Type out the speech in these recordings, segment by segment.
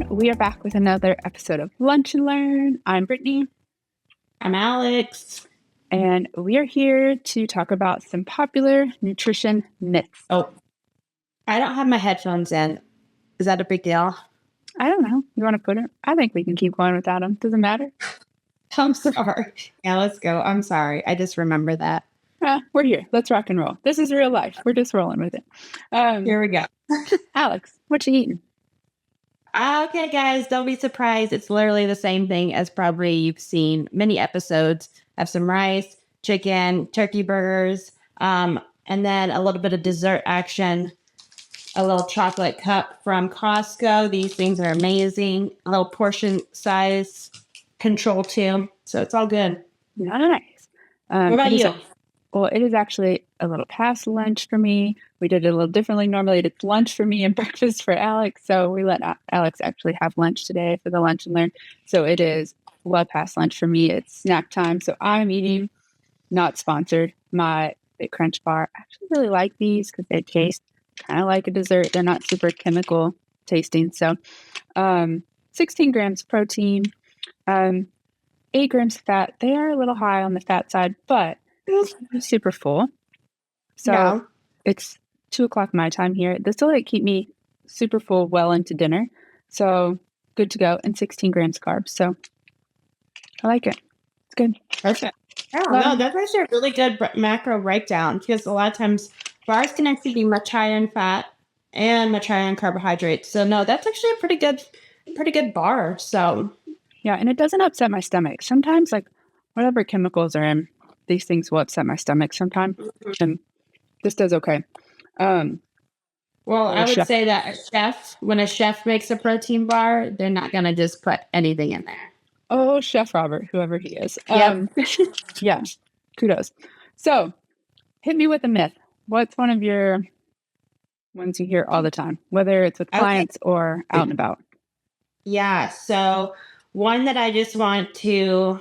And we are back with another episode of Lunch and Learn. I'm Brittany. I'm Alex. And we are here to talk about some popular nutrition myths. Oh, I don't have my headphones in. Is that a big deal? I don't know. You want to put it? I think we can keep going without them. Doesn't matter. I'm sorry. Yeah, let's go. I'm sorry. I just remember that. We're here. Let's rock and roll. This is real life. We're just rolling with it. Here we go. Alex, what you eating? Okay, guys, don't be surprised. It's literally the same thing as probably you've seen many episodes. I have some rice, chicken, turkey burgers, and then a little bit of dessert action. A little chocolate cup from Costco. These things are amazing. A little portion size control too. So it's all good. Nice. What about you? Well, it is actually a little past lunch for me. We did it a little differently. Normally it's lunch for me and breakfast for Alex. So we let Alex actually have lunch today for the Lunch and Learn. So it is well past lunch for me. It's snack time. So I'm eating, not sponsored, my Big Crunch bar. I actually really like these because they taste kind of like a dessert. They're not super chemical tasting. So 16 grams protein, 8 grams fat. They are a little high on the fat side, but it's super full. So It's 2:00 my time here. This will keep me super full well into dinner. So good to go. And 16 grams carbs. So I like it. It's good. Perfect. No, that's actually a really good macro breakdown because a lot of times bars can actually be much higher in fat and much higher in carbohydrates. So no, that's actually a pretty good bar. So yeah, and it doesn't upset my stomach. Sometimes like whatever chemicals are in, these things will upset my stomach sometimes. And this does okay. Well, I would say that when a chef makes a protein bar, they're not going to just put anything in there. Oh, Chef Robert, whoever he is. Yep. Yeah, kudos. So hit me with a myth. What's one of your ones you hear all the time, whether it's with clients or out and about? Yeah, so one that I just want to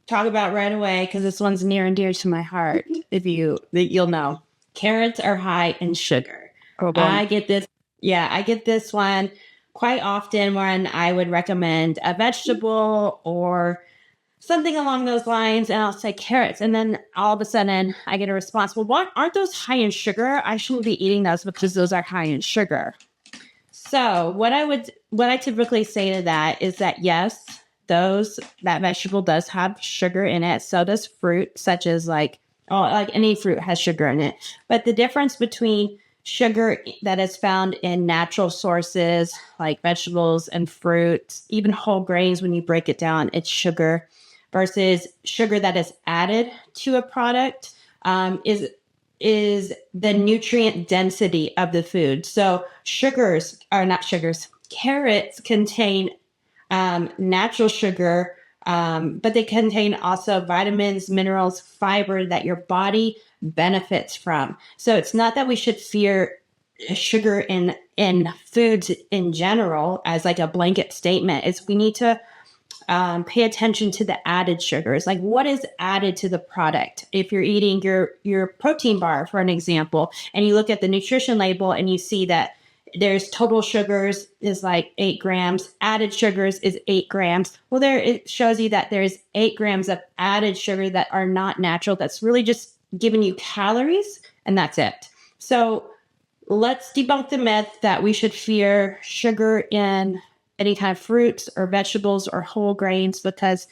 talk about right away, because this one's near and dear to my heart, you'll know. Carrots are high in sugar. Oh, boy. I get this one quite often when I would recommend a vegetable or something along those lines, and I'll say carrots, and then all of a sudden I get a response, well, what, aren't those high in sugar? I shouldn't be eating those because those are high in sugar. So what I typically say to that is that yes, that vegetable does have sugar in it. So does fruit, such as like any fruit has sugar in it. But the difference between sugar that is found in natural sources like vegetables and fruits, even whole grains, when you break it down, it's sugar, versus sugar that is added to a product is the nutrient density of the food. So carrots contain natural sugar, but they contain also vitamins, minerals, fiber that your body benefits from. So it's not that we should fear sugar in foods in general as like a blanket statement. It's we need to pay attention to the added sugars, like what is added to the product. If you're eating your protein bar, for an example, and you look at the nutrition label and you see that there's total sugars is like 8 grams, added sugars is 8 grams. Well, there it shows you that there's 8 grams of added sugar that are not natural. That's really just giving you calories, and that's it. So let's debunk the myth that we should fear sugar in any kind of fruits or vegetables or whole grains, because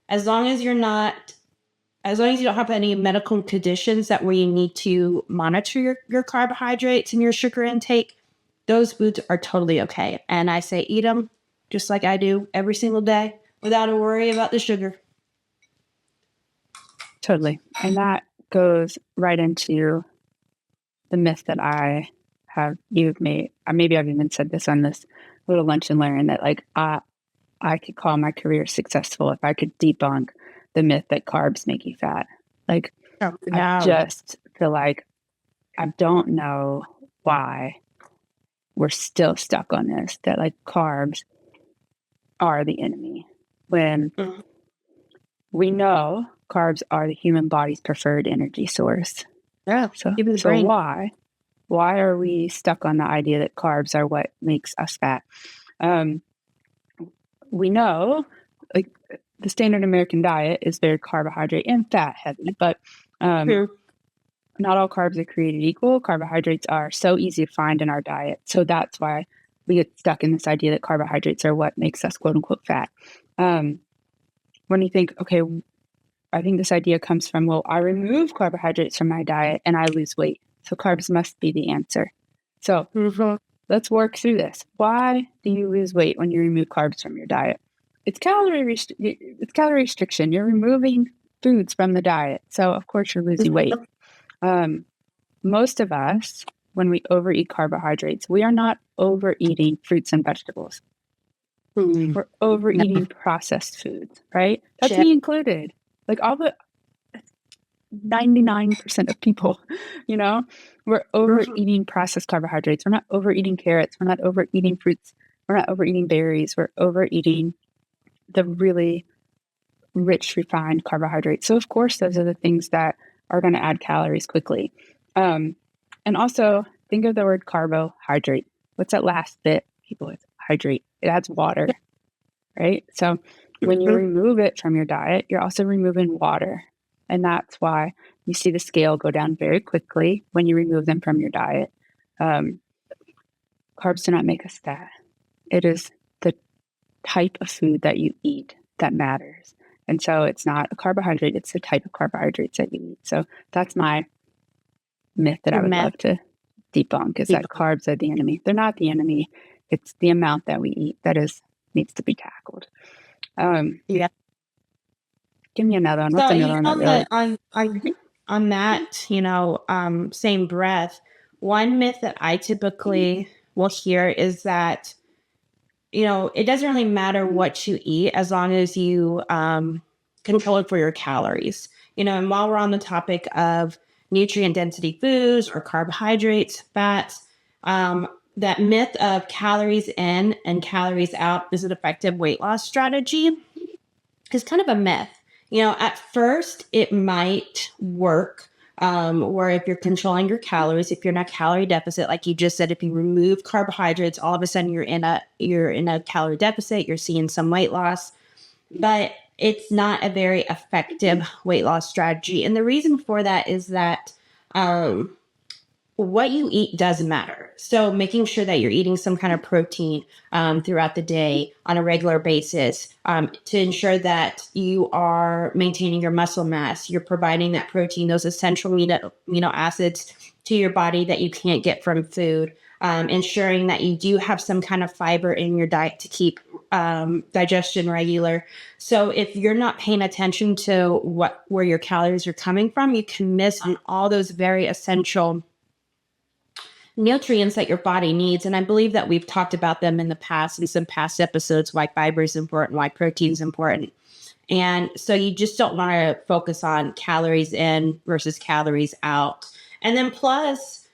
as long as you don't have any medical conditions that where you need to monitor your carbohydrates and your sugar intake, those foods are totally okay. And I say eat them just like I do every single day without a worry about the sugar. Totally. And that goes right into the myth that you've made. Maybe I've even said this on this little Lunch and Learn, that like I could call my career successful if I could debunk the myth that carbs make you fat. Like, I just feel like I don't know why we're still stuck on this, that like carbs are the enemy, when we know carbs are the human body's preferred energy source. Yeah. So why are we stuck on the idea that carbs are what makes us fat? we know, like, the standard American diet is very carbohydrate and fat heavy, but not all carbs are created equal. Carbohydrates are so easy to find in our diet. So that's why we get stuck in this idea that carbohydrates are what makes us quote unquote fat. When you think, okay, I think this idea comes from, well, I remove carbohydrates from my diet and I lose weight. So carbs must be the answer. So let's work through this. Why do you lose weight when you remove carbs from your diet? It's calorie restriction. You're removing foods from the diet. So of course you're losing weight. Most of us, when we overeat carbohydrates, we are not overeating fruits and vegetables. We're overeating processed foods, right? That's me included. Like all the 99% of people, we're overeating processed carbohydrates. We're not overeating carrots. We're not overeating fruits. We're not overeating berries. We're overeating the really rich, refined carbohydrates. So of course, those are the things that are going to add calories quickly. And also think of the word carbohydrate. What's that last bit? People with hydrate. It adds water, right? So when you remove it from your diet, you're also removing water. And that's why you see the scale go down very quickly when you remove them from your diet. Carbs do not make us fat. It is the type of food that you eat that matters. And so it's not a carbohydrate, it's the type of carbohydrates that you eat. So that's my myth that I would love to debunk, is that carbs are the enemy. They're not the enemy. It's the amount that we eat that needs to be tackled. Give me another one. What's another one? On that, same breath, one myth that I typically will hear is that, it doesn't really matter what you eat as long as you control it for your calories. And while we're on the topic of nutrient density foods or carbohydrates, fats, that myth of calories in and calories out is an effective weight loss strategy is kind of a myth. At first it might work, where if you're controlling your calories, if you're in a calorie deficit, like you just said, if you remove carbohydrates, all of a sudden you're in a calorie deficit, you're seeing some weight loss, but it's not a very effective weight loss strategy. And the reason for that is that, what you eat does matter. So making sure that you're eating some kind of protein throughout the day on a regular basis to ensure that you are maintaining your muscle mass, you're providing that protein, those essential amino acids to your body that you can't get from food, ensuring that you do have some kind of fiber in your diet to keep digestion regular. So if you're not paying attention to where your calories are coming from, you can miss on all those very essential nutrients that your body needs. And I believe that we've talked about them in the past, in some past episodes, why fiber is important, why protein is important. And so you just don't want to focus on calories in versus calories out. And then plus,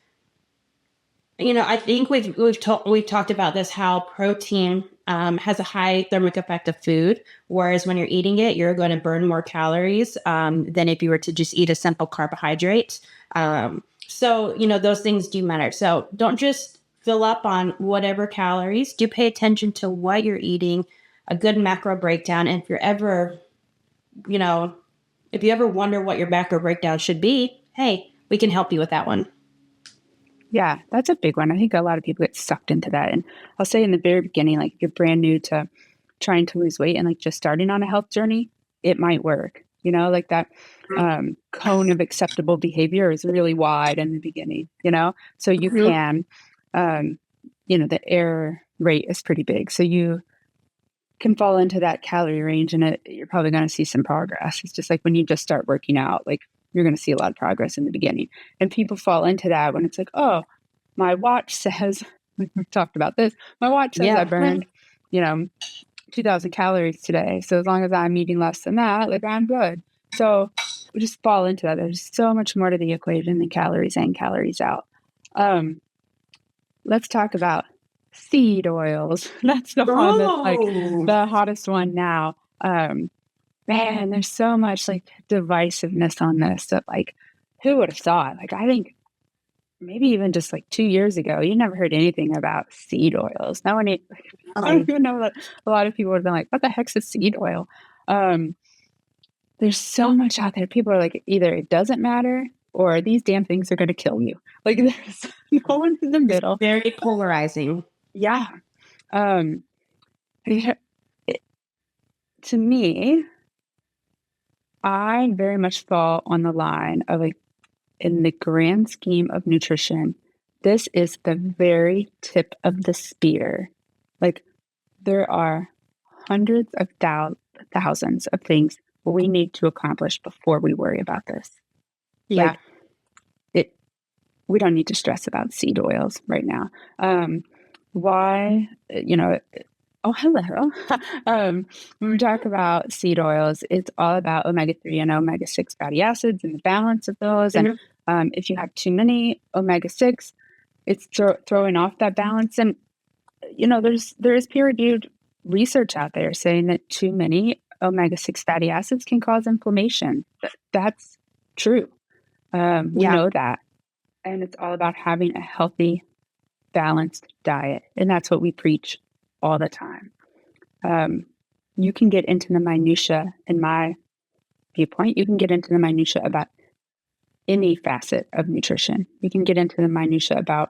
I think we've talked about this, how protein has a high thermic effect of food, whereas when you're eating it, you're going to burn more calories than if you were to just eat a simple carbohydrate. So, those things do matter. So don't just fill up on whatever calories. Do pay attention to what you're eating, a good macro breakdown. And if you ever wonder what your macro breakdown should be, hey, we can help you with that one. Yeah, that's a big one. I think a lot of people get sucked into that. And I'll say in the very beginning, like if you're brand new to trying to lose weight and like just starting on a health journey, it might work. Like that cone of acceptable behavior is really wide in the beginning, so you can, the error rate is pretty big. So you can fall into that calorie range and you're probably going to see some progress. It's just like when you just start working out, like you're going to see a lot of progress in the beginning. And people fall into that when it's like, oh, my watch says, we've talked about this, my watch says I burned, 2,000 calories today. So as long as I'm eating less than that, like I'm good. So we just fall into that. There's so much more to the equation than calories in, calories out. Let's talk about seed oils. That's the one that's like the hottest one now. Man, there's so much like divisiveness on this that like, who would have thought? Like, I think maybe even just like 2 years ago, you never heard anything about seed oils. Now, I don't even know that a lot of people would have been like, what the heck's a seed oil? Um, there's so much out there. People are like, either it doesn't matter or these damn things are going to kill you. Like, there's no one in the It's middle. very polarizing. Yeah. Um, it, to me, I very much fall on the line of like, in the grand scheme of nutrition, this is the very tip of the spear. Like, there are hundreds of thousands of things we need to accomplish before we worry about this. Yeah. Like, we don't need to stress about seed oils right now. Why, oh, hello. When we talk about seed oils, it's all about omega-3 and omega-6 fatty acids and the balance of those. And if you have too many omega-6, it's throwing off that balance. And, there is peer-reviewed research out there saying that too many omega-6 fatty acids can cause inflammation. That's true. We know that. And it's all about having a healthy, balanced diet. And that's what we preach all the time. You can get into the minutia, in my viewpoint, you can get into the minutia about any facet of nutrition. You can get into the minutia about,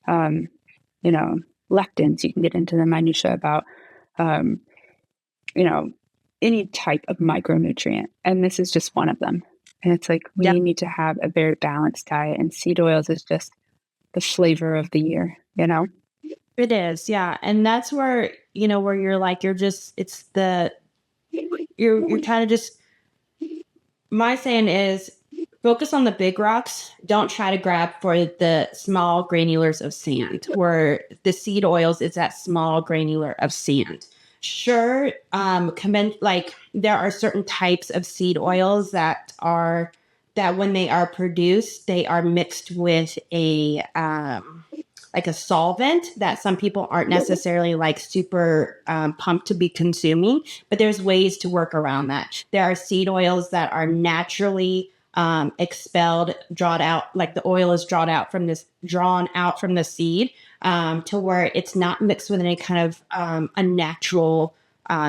lectins. You can get into the minutia about, any type of micronutrient. And this is just one of them. And it's like, we need to have a very balanced diet, and seed oils is just the flavor of the year, It is, yeah. And that's where, where you're like, you're kind of just, my saying is focus on the big rocks. Don't try to grab for the small granulars of sand, where the seed oils is that small granular of sand. Sure, like there are certain types of seed oils that when they are produced, they are mixed with like a solvent that some people aren't necessarily like super pumped to be consuming, but there's ways to work around that. There are seed oils that are naturally expelled, drawn out, like the oil is drawn out from the seed, to where it's not mixed with any kind of unnatural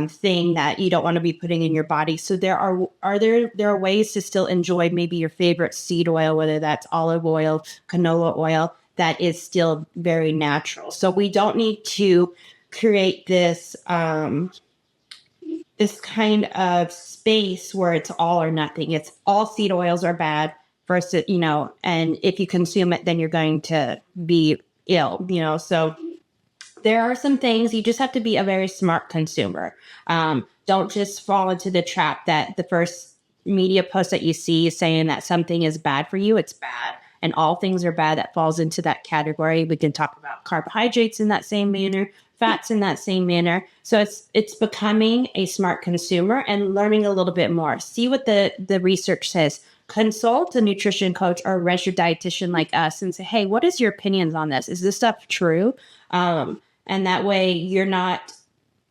thing that you don't want to be putting in your body. So there are ways to still enjoy maybe your favorite seed oil, whether that's olive oil, canola oil, that is still very natural. So we don't need to create this this kind of space where it's all or nothing. It's all seed oils are bad versus, and if you consume it, then you're going to be ill, So there are some things you just have to be a very smart consumer. Don't just fall into the trap that the first media post that you see is saying that something is bad for you. It's bad. And all things are bad that falls into that category. We can talk about carbohydrates in that same manner, fats in that same manner. So it's becoming a smart consumer and learning a little bit more. See what the research says. Consult a nutrition coach or a registered dietitian like us and say, hey, what is your opinions on this? Is this stuff true? And that way you're not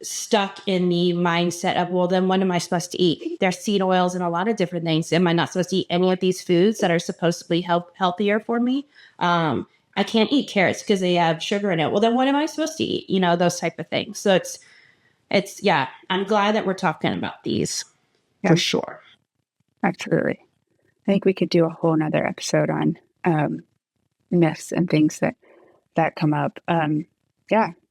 stuck in the mindset of, well, then what am I supposed to eat? There's seed oils and a lot of different things. Am I not supposed to eat any of these foods that are supposedly healthier for me? I can't eat carrots because they have sugar in it. Well, then what am I supposed to eat? Those type of things. So yeah, I'm glad that we're talking about these for sure. Absolutely. I think we could do a whole nother episode on myths and things that come up.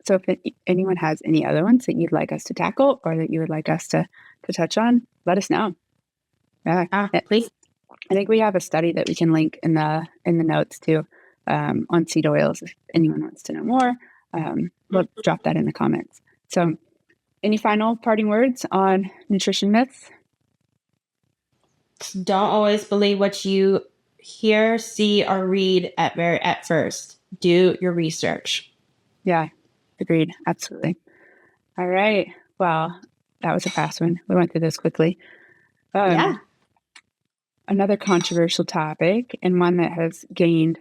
So if anyone has any other ones that you'd like us to tackle or that you would like us to touch on, let us know. Yeah, please. I think we have a study that we can link in the notes too, on seed oils. If anyone wants to know more, we'll drop that in the comments. So any final parting words on nutrition myths? Don't always believe what you hear, see, or read at first. Do your research. Yeah. Agreed. Absolutely. All right. Well, that was a fast one. We went through this quickly. Another controversial topic, and one that has gained,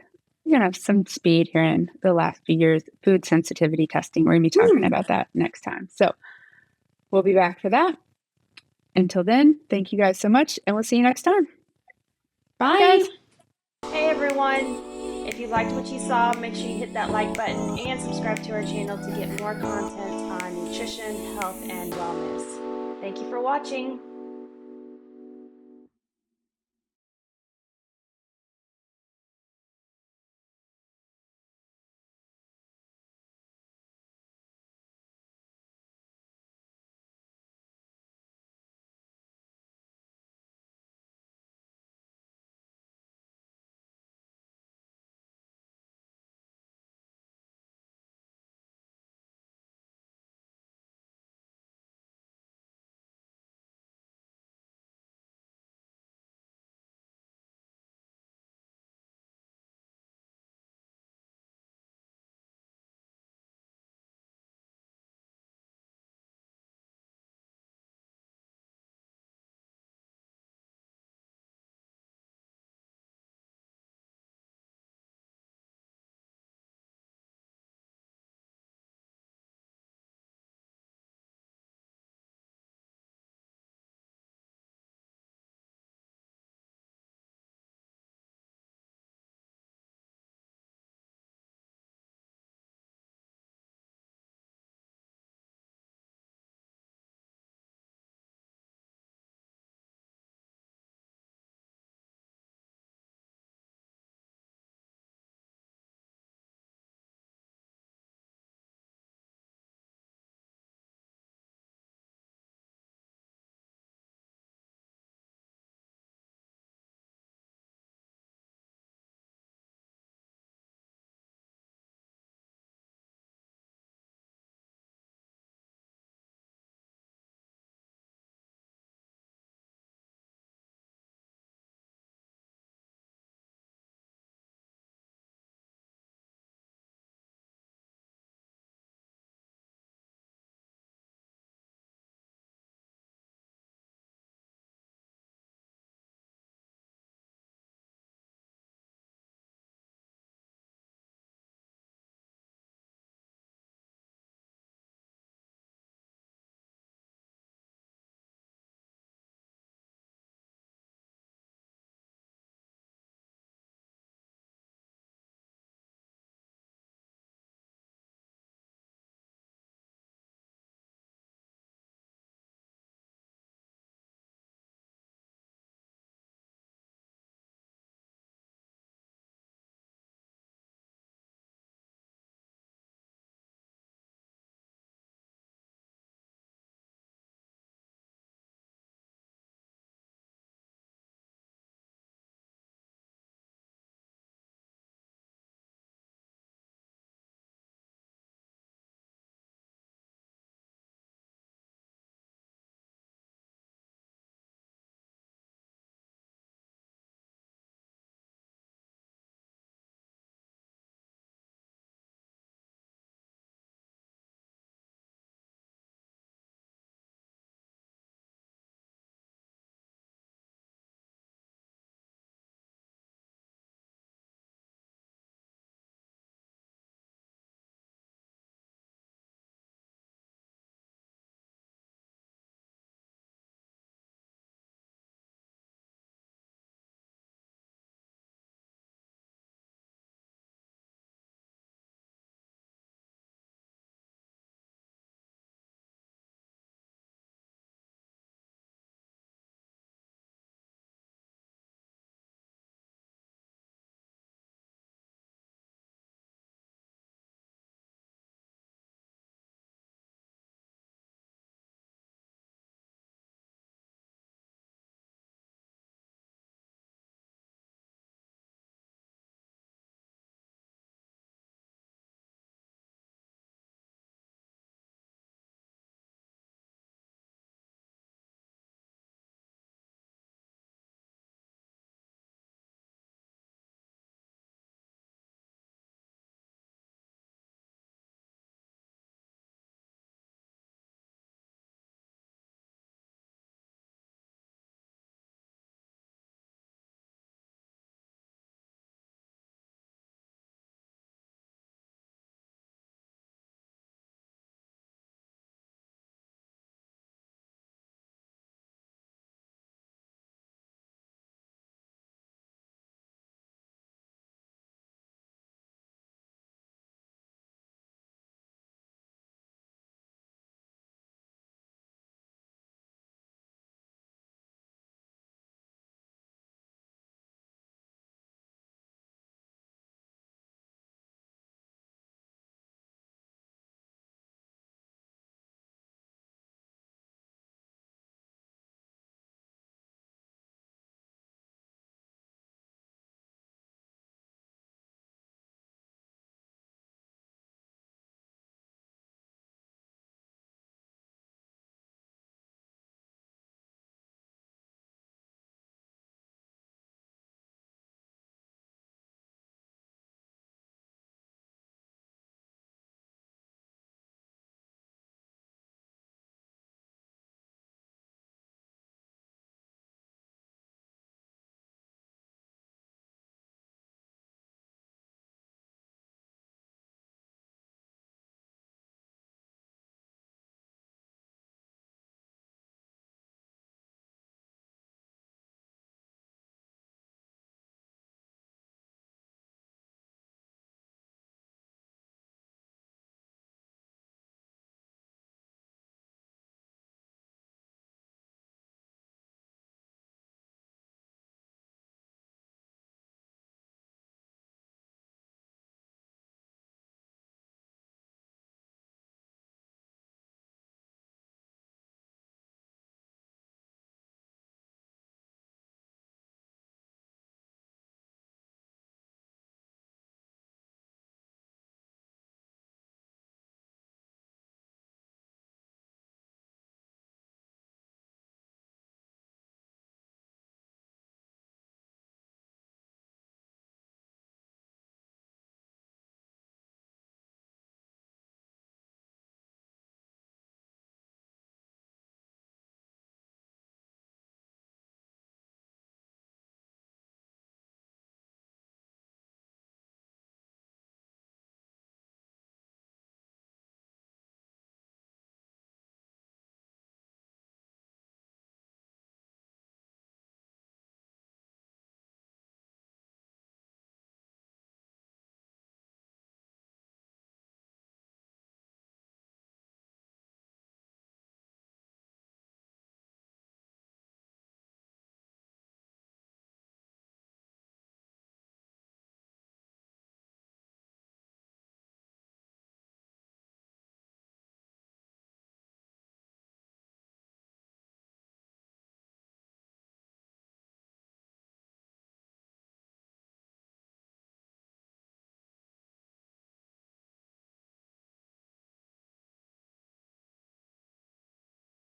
some speed here in the last few years, food sensitivity testing. We're going to be talking about that next time. So we'll be back for that. Until then, thank you guys so much, and we'll see you next time. Bye. Bye, guys. Hey, everyone. If you liked what you saw, make sure you hit that like button and subscribe to our channel to get more content on nutrition, health, and wellness. Thank you for watching.